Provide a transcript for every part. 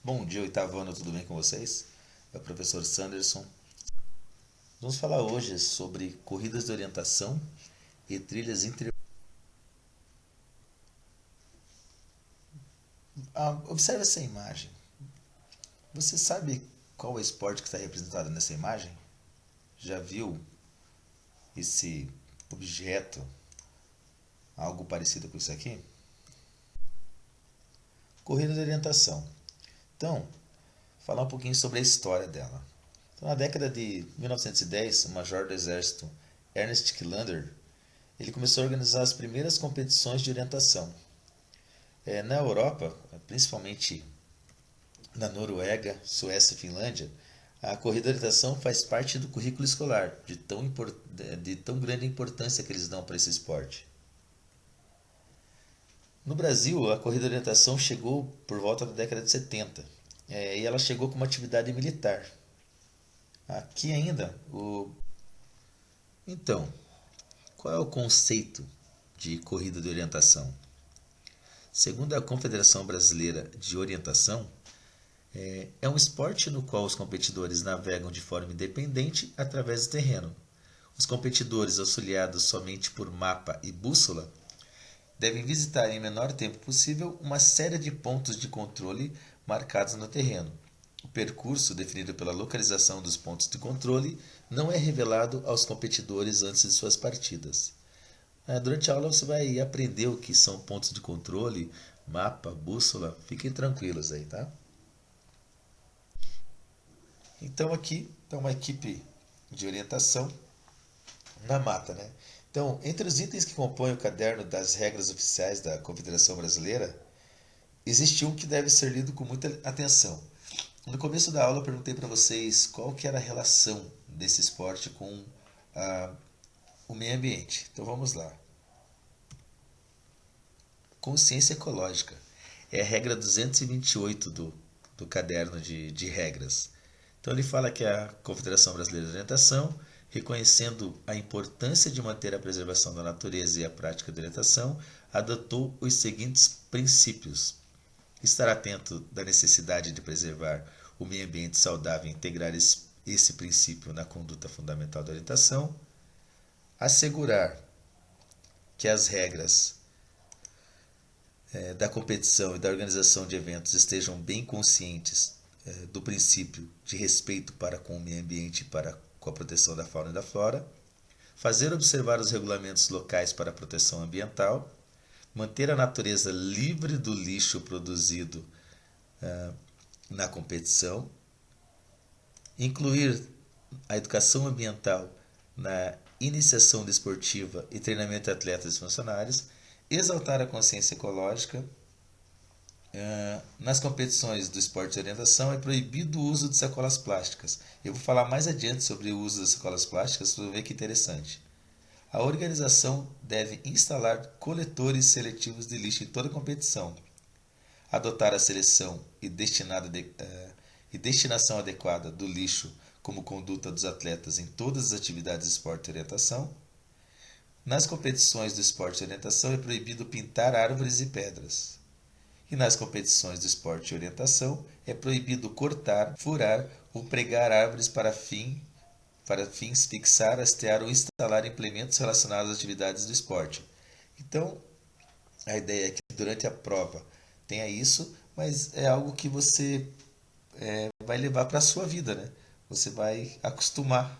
Bom dia, oitavo ano, tudo bem com vocês? É o professor Sanderson. Vamos falar hoje sobre corridas de orientação e trilhas inter... observe essa imagem. Você sabe qual é o esporte que está representado nessa imagem? Já viu esse objeto, algo parecido com isso aqui? Corrida de orientação. Então, falar um pouquinho sobre a história dela. Então, na década de 1910, o major do exército Ernest Killander ele começou a organizar as primeiras competições de orientação. Na Europa, principalmente na Noruega, Suécia e Finlândia, a corrida de orientação faz parte do currículo escolar, de tão grande importância que eles dão para esse esporte. No Brasil, a corrida de orientação chegou por volta da década de 70, e ela chegou como atividade militar. Aqui ainda, Então, qual é o conceito de corrida de orientação? Segundo a Confederação Brasileira de Orientação, é um esporte no qual os competidores navegam de forma independente através do terreno. Os competidores, auxiliados somente por mapa e bússola, devem visitar em menor tempo possível uma série de pontos de controle marcados no terreno. O percurso, definido pela localização dos pontos de controle, não é revelado aos competidores antes de suas partidas. Durante a aula você vai aprender o que são pontos de controle, mapa, bússola. Fiquem tranquilos aí, tá? Então aqui está uma equipe de orientação na mata, né? Então, entre os itens que compõem o caderno das regras oficiais da Confederação Brasileira, existe um que deve ser lido com muita atenção. No começo da aula eu perguntei para vocês qual que era a relação desse esporte com o meio ambiente. Então vamos lá. Consciência ecológica. É a regra 228 do caderno de regras. Então ele fala que a Confederação Brasileira de Orientação, reconhecendo a importância de manter a preservação da natureza e a prática de orientação, adotou os seguintes princípios. Estar atento da necessidade de preservar o meio ambiente saudável e integrar esse princípio na conduta fundamental da orientação. Assegurar que as regras da competição e da organização de eventos estejam bem conscientes do princípio de respeito para com o meio ambiente e para com a proteção da fauna e da flora. Fazer observar os regulamentos locais para a proteção ambiental. Manter a natureza livre do lixo produzido na competição, incluir a educação ambiental na iniciação desportiva e treinamento de atletas e funcionários, exaltar a consciência ecológica. Nas competições do esporte de orientação é proibido o uso de sacolas plásticas. Eu vou falar mais adiante sobre o uso das sacolas plásticas, para ver que interessante. A organização deve instalar coletores seletivos de lixo em toda a competição, adotar a seleção e destinação adequada do lixo como conduta dos atletas em todas as atividades de esporte e orientação. Nas competições do esporte e orientação é proibido pintar árvores e pedras. E nas competições do esporte e orientação é proibido cortar, furar ou pregar árvores para fins fixar, hastear ou instalar implementos relacionados às atividades do esporte. Então, a ideia é que durante a prova tenha isso, mas é algo que você vai levar para a sua vida, né? Você vai acostumar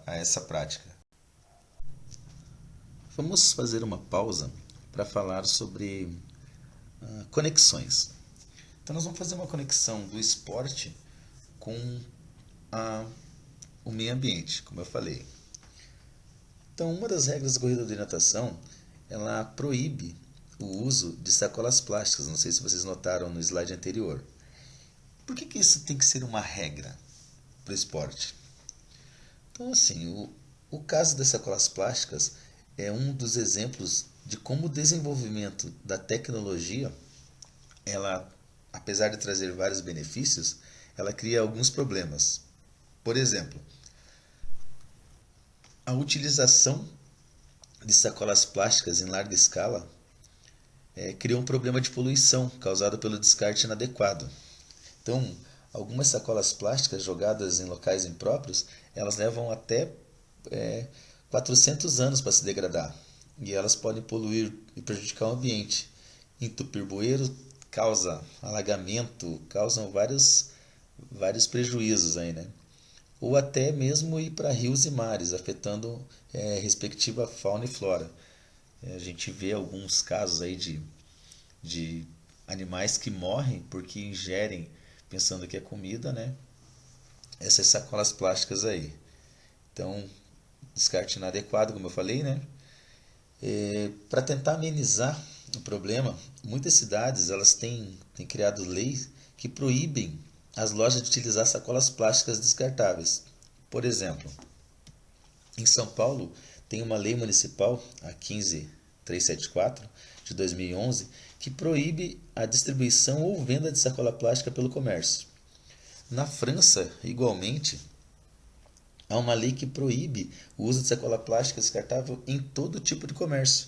a essa prática. Vamos fazer uma pausa para falar sobre conexões. Então nós vamos fazer uma conexão do esporte com o meio ambiente, como eu falei. Então uma das regras da corrida de natação, ela proíbe o uso de sacolas plásticas. Não sei se vocês notaram no slide anterior. Por que isso tem que ser uma regra para o esporte? Então assim, o caso das sacolas plásticas é um dos exemplos de como o desenvolvimento da tecnologia, ela, apesar de trazer vários benefícios, ela cria alguns problemas. Por exemplo, a utilização de sacolas plásticas em larga escala criou um problema de poluição causado pelo descarte inadequado. Então, algumas sacolas plásticas jogadas em locais impróprios, elas levam até 400 anos para se degradar. E elas podem poluir e prejudicar o ambiente. Entupir bueiro causa alagamento, causam vários prejuízos aí, né? Ou até mesmo ir para rios e mares, afetando respectiva fauna e flora. A gente vê alguns casos aí de animais que morrem porque ingerem, pensando que é comida, né? Essas sacolas plásticas aí. Então, descarte inadequado, como eu falei, né? Para tentar amenizar o problema, muitas cidades elas têm criado leis que proíbem as lojas de utilizar sacolas plásticas descartáveis. Por exemplo, em São Paulo tem uma lei municipal, a 15374 de 2011, que proíbe a distribuição ou venda de sacola plástica pelo comércio. Na França, igualmente, há uma lei que proíbe o uso de sacola plástica descartável em todo tipo de comércio.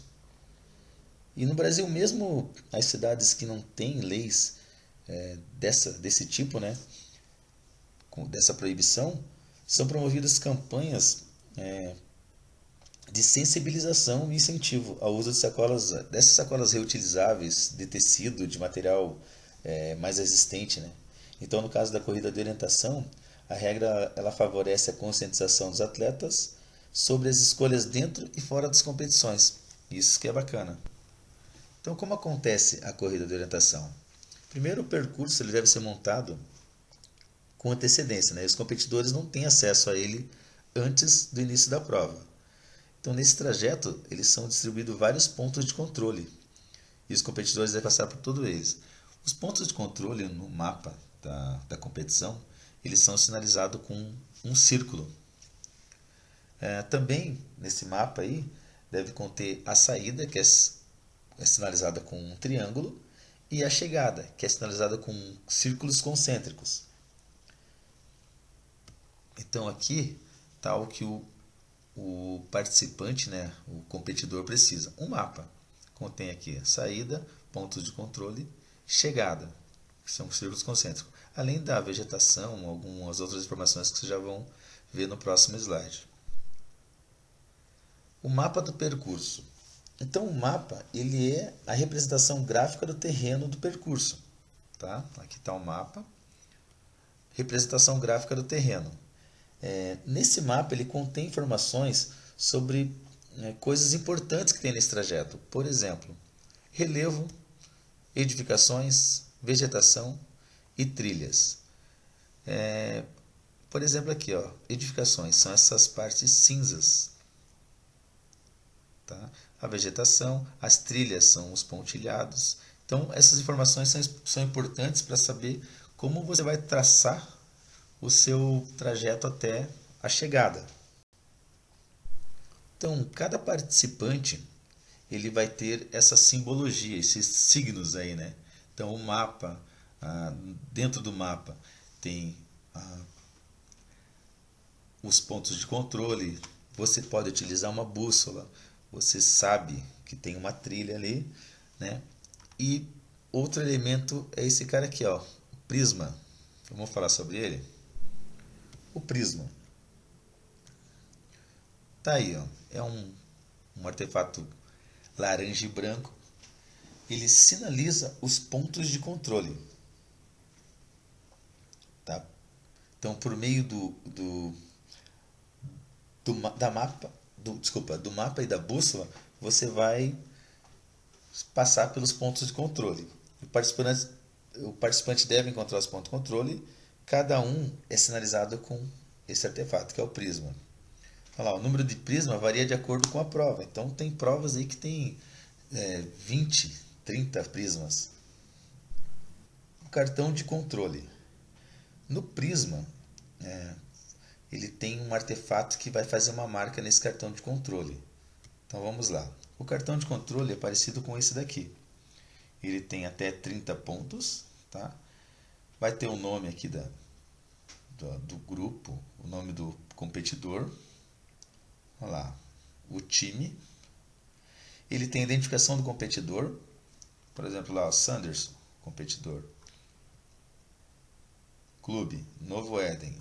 E no Brasil mesmo, as cidades que não têm leis desse tipo, né, dessa proibição, são promovidas campanhas de sensibilização e incentivo ao uso dessas sacolas reutilizáveis, de tecido, de material mais resistente, né? Então, no caso da corrida de orientação, a regra ela favorece a conscientização dos atletas sobre as escolhas dentro e fora das competições. Isso que é bacana. Então, como acontece a corrida de orientação? Primeiro, o percurso ele deve ser montado com antecedência, né? Os competidores não têm acesso a ele antes do início da prova. Então, nesse trajeto, eles são distribuídos vários pontos de controle e os competidores devem passar por todos eles. Os pontos de controle no mapa da competição, eles são sinalizados com um círculo. Também, nesse mapa aí, deve conter a saída, que é sinalizada com um triângulo, e a chegada, que é sinalizada com círculos concêntricos. Então, aqui está o que o participante, né, o competidor precisa. Um mapa contém aqui saída, pontos de controle, chegada, que são círculos concêntricos, além da vegetação, algumas outras informações que vocês já vão ver no próximo slide. O mapa do percurso. Então o mapa ele é a representação gráfica do terreno do percurso. Tá? Aqui está o mapa, representação gráfica do terreno. Nesse mapa ele contém informações sobre coisas importantes que tem nesse trajeto. Por exemplo, relevo, edificações, vegetação e trilhas. Por exemplo aqui, ó, edificações são essas partes cinzas. Tá? A vegetação, as trilhas são os pontilhados. Então essas informações são importantes para saber como você vai traçar o seu trajeto até a chegada. Então, cada participante ele vai ter essa simbologia, esses signos aí, né? Então, o mapa, dentro do mapa tem os pontos de controle. Você pode utilizar uma bússola. Você sabe que tem uma trilha ali, né? E outro elemento é esse cara aqui, ó, o prisma. Vamos falar sobre ele? O prisma. Tá aí, ó. É um artefato laranja e branco. Ele sinaliza os pontos de controle. Tá? Então, por meio do mapa e da bússola, você vai passar pelos pontos de controle. O participante deve encontrar os pontos de controle. Cada um é sinalizado com esse artefato, que é o prisma. Olha lá, o número de prisma varia de acordo com a prova. Então tem provas aí que tem 20, 30 prismas. O cartão de controle. No prisma, ele tem um artefato que vai fazer uma marca nesse cartão de controle. Então vamos lá. O cartão de controle é parecido com esse daqui. Ele tem até 30 pontos. Tá? Vai ter o nome aqui do grupo, o nome do competidor. Olha lá, o time. Ele tem a identificação do competidor. Por exemplo, lá, o Sanderson, competidor. Clube Novo Éden.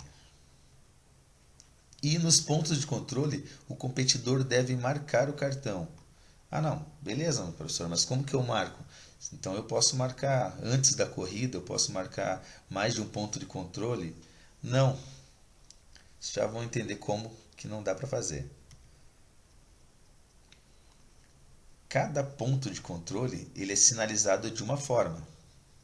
E nos pontos de controle, o competidor deve marcar o cartão. Ah, não, beleza, professor, mas como que eu marco? Então eu posso marcar antes da corrida, eu posso marcar mais de um ponto de controle? Não. Vocês já vão entender como que não dá para fazer. Cada ponto de controle ele é sinalizado de uma forma.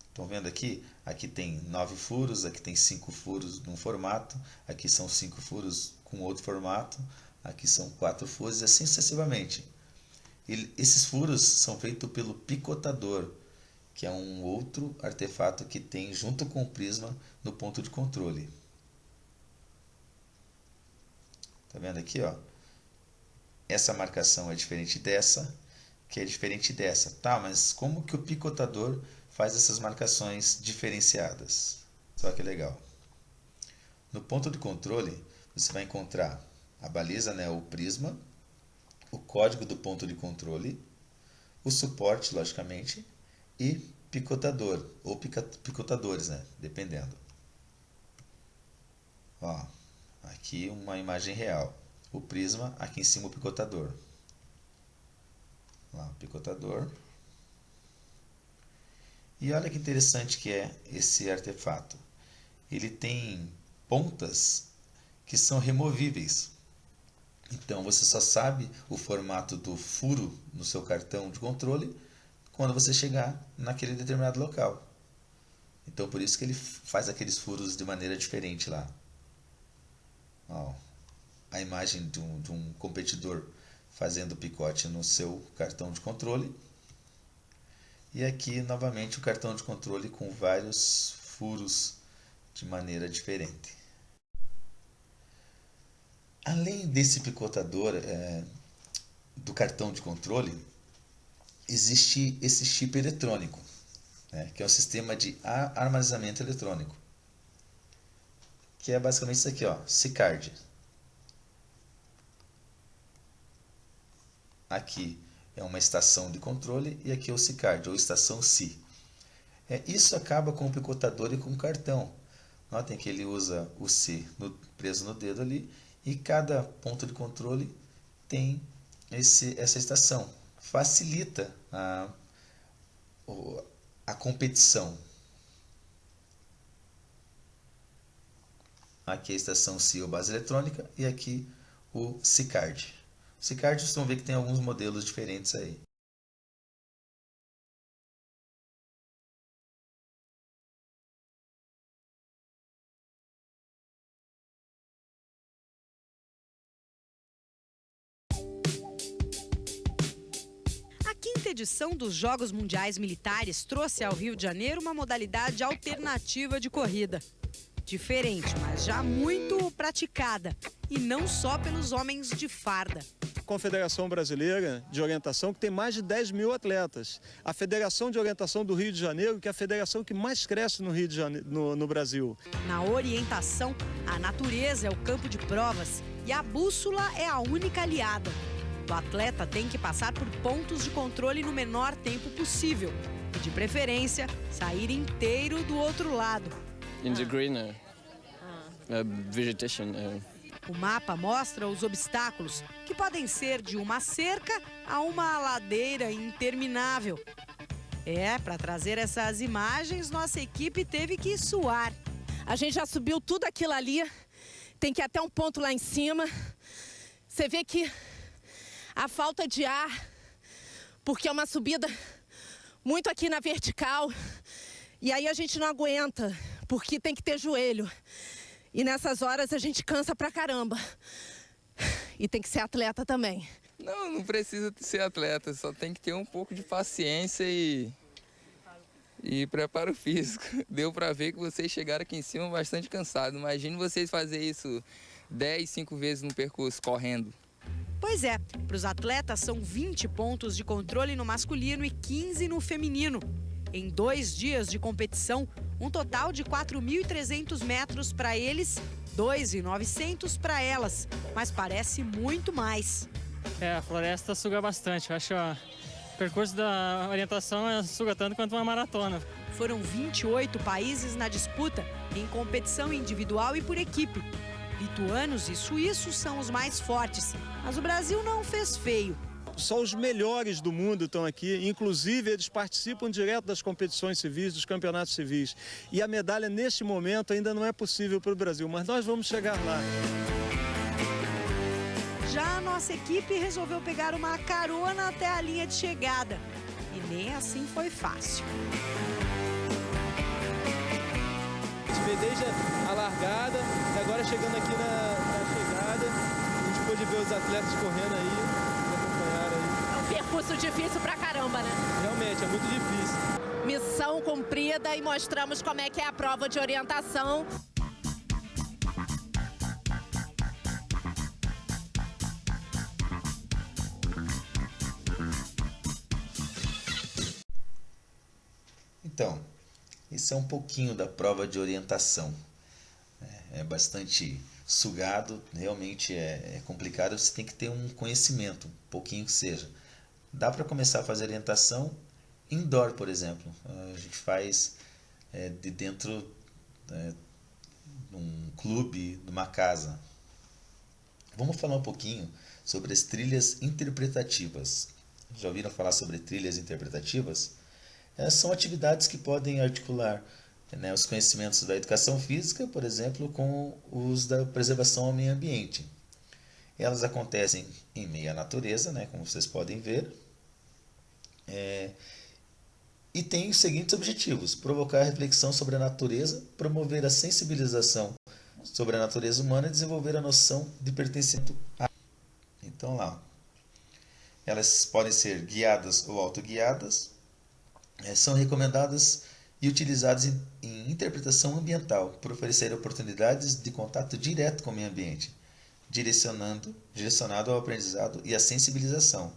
Estão vendo aqui? Aqui tem 9 furos, aqui tem 5 furos num formato, aqui são 5 furos com outro formato, aqui são 4 furos e assim sucessivamente. Esses furos são feitos pelo picotador, que é um outro artefato que tem junto com o prisma no ponto de controle. Tá vendo aqui, ó? Essa marcação é diferente dessa, que é diferente dessa. Tá, mas como que o picotador faz essas marcações diferenciadas? Só que legal. No ponto de controle, você vai encontrar a baliza, né, o prisma, o código do ponto de controle, o suporte, logicamente, e picotador, ou picotadores, né, dependendo. Ó, aqui uma imagem real. O prisma, aqui em cima o picotador. Lá, o picotador. E olha que interessante que é esse artefato. Ele tem pontas que são removíveis. Então você só sabe o formato do furo no seu cartão de controle quando você chegar naquele determinado local. Então por isso que ele faz aqueles furos de maneira diferente lá. Ó, a imagem de um competidor fazendo picote no seu cartão de controle. E aqui novamente o cartão de controle com vários furos de maneira diferente. Além desse picotador do cartão de controle, existe esse chip eletrônico, né, que é um sistema de armazenamento eletrônico, que é basicamente isso aqui, ó, C-Card. Aqui é uma estação de controle e aqui é o C-Card, ou estação C. Isso acaba com o picotador e com o cartão. Notem que ele usa o C preso no dedo ali e cada ponto de controle tem essa estação. Facilita a competição. Aqui a estação C ou base eletrônica e aqui o C-Card. O C-Card vocês vão ver que tem alguns modelos diferentes aí. A quinta edição dos Jogos Mundiais Militares trouxe ao Rio de Janeiro uma modalidade alternativa de corrida. Diferente, mas já muito praticada. E não só pelos homens de farda. Confederação Brasileira de Orientação, que tem mais de 10 mil atletas. A Federação de Orientação do Rio de Janeiro, que é a federação que mais cresce no Rio de Janeiro, no Brasil. Na orientação, a natureza é o campo de provas e a bússola é a única aliada. O atleta tem que passar por pontos de controle no menor tempo possível e, de preferência, sair inteiro do outro lado. In the green vegetation. O mapa mostra os obstáculos, que podem ser de uma cerca a uma ladeira interminável. Para trazer essas imagens, nossa equipe teve que suar. A gente já subiu tudo aquilo ali, tem que ir até um ponto lá em cima. Você vê que a falta de ar, porque é uma subida muito aqui na vertical, e aí a gente não aguenta, porque tem que ter joelho. E nessas horas a gente cansa pra caramba. E tem que ser atleta também. Não precisa ser atleta, só tem que ter um pouco de paciência e preparo físico. Deu pra ver que vocês chegaram aqui em cima bastante cansados. Imagine vocês fazerem isso 10, 5 vezes no percurso, correndo. Pois é, para os atletas são 20 pontos de controle no masculino e 15 no feminino. Em 2 dias de competição, um total de 4.300 metros para eles, 2.900 para elas. Mas parece muito mais. A floresta suga bastante. Eu acho que o percurso da orientação suga tanto quanto uma maratona. foram 28 países na disputa, em competição individual e por equipe. Lituanos e suíços são os mais fortes, mas o Brasil não fez feio. Só os melhores do mundo estão aqui, inclusive eles participam direto das competições civis, dos campeonatos civis. E a medalha neste momento ainda não é possível para o Brasil, mas nós vamos chegar lá. Já a nossa equipe resolveu pegar uma carona até a linha de chegada. E nem assim foi fácil. A gente veio desde a largada e agora chegando aqui na chegada, a gente pôde ver os atletas correndo aí. Percurso difícil pra caramba, né? Realmente, é muito difícil. Missão cumprida e mostramos como é que é a prova de orientação. Então, esse é um pouquinho da prova de orientação. É bastante sugado, realmente é complicado, você tem que ter um conhecimento, um pouquinho que seja. Dá para começar a fazer orientação indoor, por exemplo. A gente faz de dentro de um clube, de uma casa. Vamos falar um pouquinho sobre as trilhas interpretativas. Já ouviram falar sobre trilhas interpretativas? São atividades que podem articular os conhecimentos da educação física, por exemplo, com os da preservação ao meio ambiente. Elas acontecem em meio à natureza, como vocês podem ver, e têm os seguintes objetivos: provocar reflexão sobre a natureza, promover a sensibilização sobre a natureza humana e desenvolver a noção de pertencimento a. Então lá, elas podem ser guiadas ou autoguiadas, são recomendadas e utilizadas em interpretação ambiental, por oferecer oportunidades de contato direto com o meio ambiente, direcionado ao aprendizado e à sensibilização.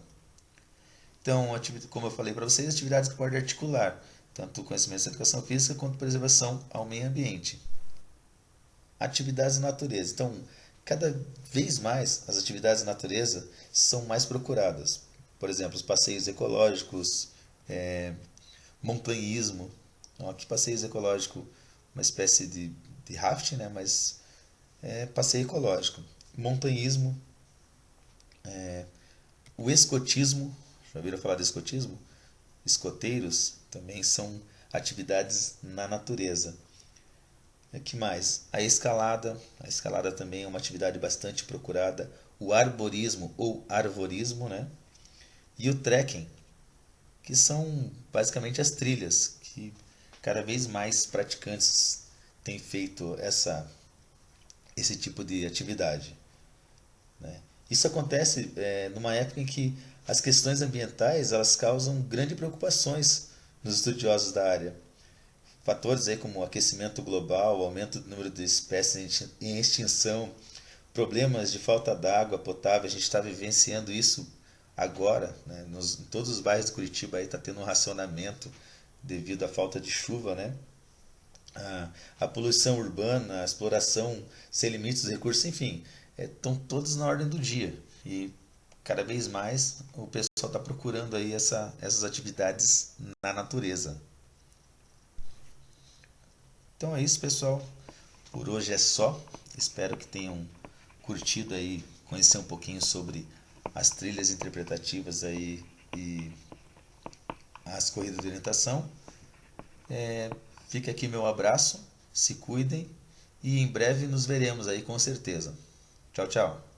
Então, como eu falei para vocês, atividades que podem articular tanto conhecimentos da educação física quanto preservação ao meio ambiente. Atividades na natureza. Então, cada vez mais as atividades na natureza são mais procuradas. Por exemplo, os passeios ecológicos, montanhismo. Então, aqui passeios ecológico, uma espécie de rafting, mas passeio ecológico. Montanhismo, o escotismo. Já ouviram falar de escotismo? Escoteiros também são atividades na natureza. Que mais? A escalada também é uma atividade bastante procurada. O arborismo ou arvorismo, e o trekking, que são basicamente as trilhas, que cada vez mais praticantes têm feito esse tipo de atividade. Isso acontece numa época em que as questões ambientais elas causam grandes preocupações nos estudiosos da área. Fatores como o aquecimento global, aumento do número de espécies em extinção, problemas de falta d'água potável. A gente está vivenciando isso agora, em todos os bairros de Curitiba está tendo um racionamento devido à falta de chuva, a poluição urbana, a exploração sem limites dos recursos, enfim, estão todos na ordem do dia. E cada vez mais o pessoal está procurando aí essas atividades na natureza. Então é isso, pessoal. Por hoje é só. Espero que tenham curtido aí, conhecer um pouquinho sobre as trilhas interpretativas aí e as corridas de orientação. Fica aqui meu abraço, se cuidem e em breve nos veremos aí com certeza. Tchau, tchau.